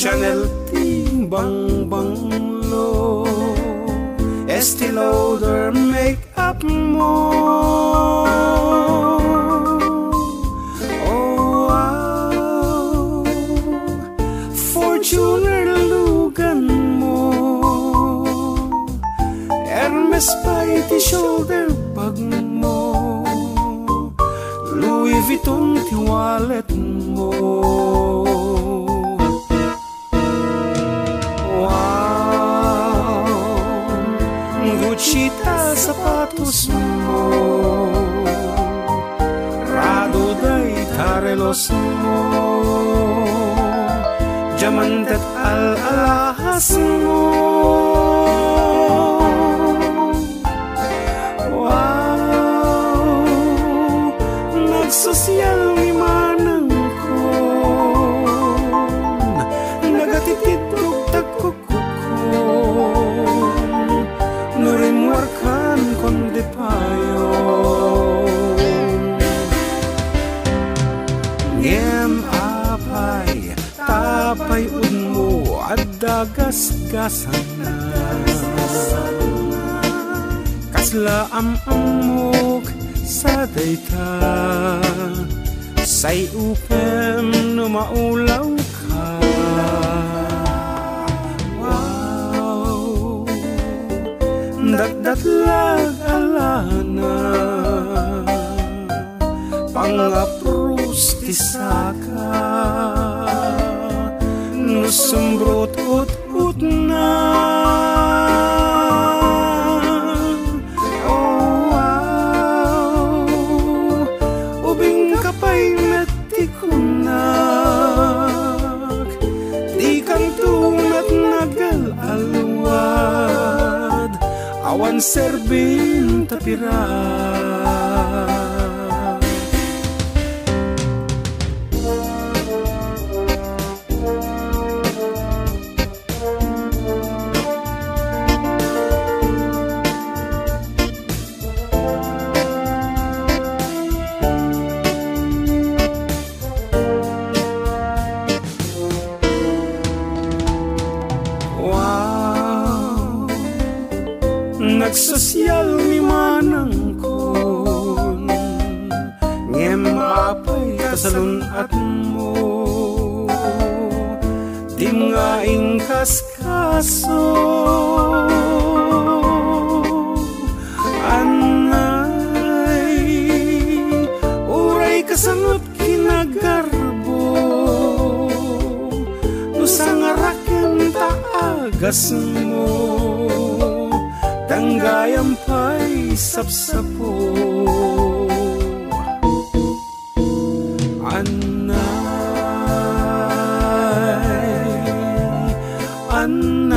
Chanel timbang banglo, Estee Lauder make-up mo. Oh wow, Fortuner lugan mo, Hermes Paiti shoulder bag mo, Louis Vuitton ti wallet mo. Gucci sapatos mo, Rado day Tarelos mo, Diamantet al-alahas mo. Wow, nagsosyal ni manang ko, nagatitid nurimwarkan konde payo. Ngem apay tapay udmo at dagas-gasan na, kasla amok sa dayta, say upem no maulaw ka. Dagdag alana, pangaprus ti saka, nusumbrot ut na. Oh wow, ubing kapay metikunak, di kang tumet nagal-alwad, awan serbin tapira. Nagsosyal ni manang kon, ngem apay kasalunat mo, dim nga ingkas kaso. Anay, uray kasangot kinagarbo, nusangaraken taagas mo, tanggayam pa'y sapsapo. Anay, anay.